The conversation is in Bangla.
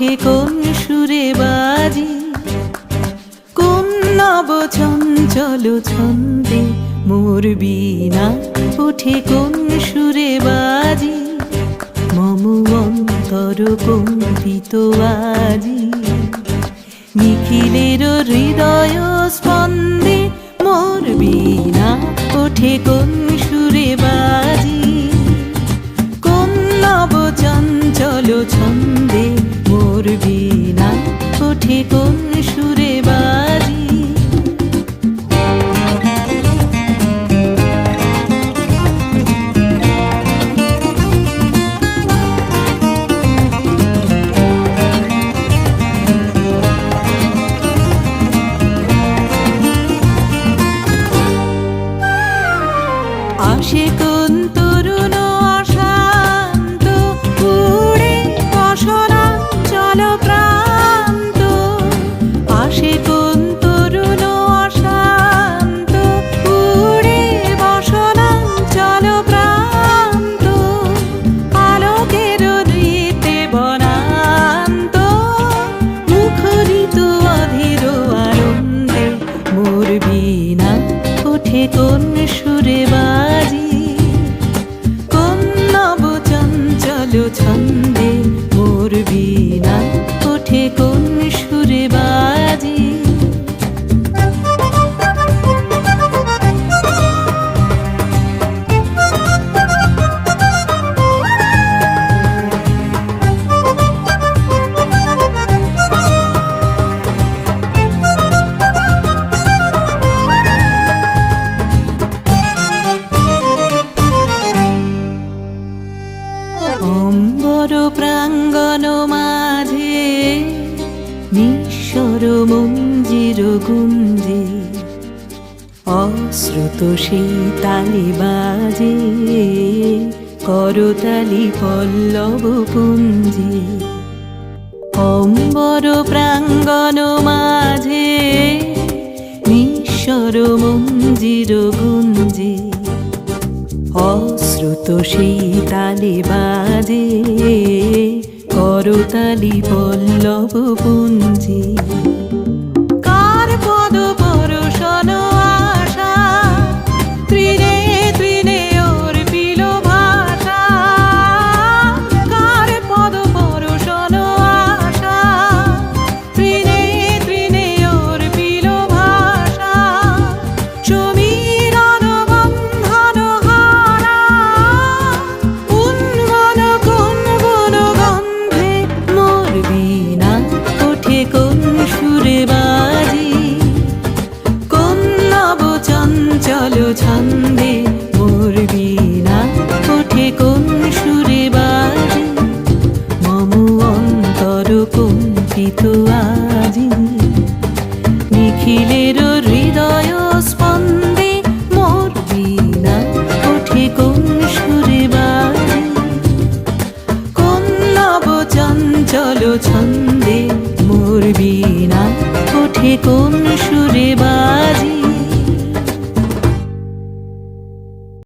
ওঠে কোন সুরে বাজি, কোন নব চঞ্চল ছন্দে মোর বীণা ওঠে কোন সুরে বাজি, মম অন্তর কম্পিত আজি। নিখিলের হৃদয় স্পন্দে মোর বীণা ওঠে কোন সুরে বাজি, কোন নব চঞ্চল ছন্দে মোর বীণা ওঠে কোন সুরে বাজি। আসে কোন তরুণ অশান্ত উড়ে বসনাঞ্চল প্রান্ত, আসে কোন তরুণ অশান্ত উড়ে বসনাঞ্চল প্রান্ত, আলোকের নৃত্যে বনান্ত মুখরিত অধীর আনন্দে মোর বীণা ওঠে কোন সুরে বাজি, কোন নব চঞ্চল ছন্দে মোর বীণা ওঠে কোন সুরে বাজি। অম্বর প্রাঙ্গণ মাঝে নিঃস্বর মঞ্জির গুঞ্জে, অশ্রুত সেই তালি বাজে করতালি পল্লব পুঞ্জে। অম্বর প্রাঙ্গণ মাঝে নিঃস্বর মঞ্জির গুঞ্জে, অশ্রুত সেই তালে বাজে করতালি পল্লব পুঞ্জে। কার পদ পরশন আশা তৃণে তৃণে অর্পিল ভাষা, কার পদ পরশন আশা তৃণে তৃণে অর্পিল ভাষা, সমীরণ বন্ধন হারা উন্মন কোন বন গন্ধে মোর বীণা ওঠে কোন সুরে বাজি, কোন নব চঞ্চল ছন্দে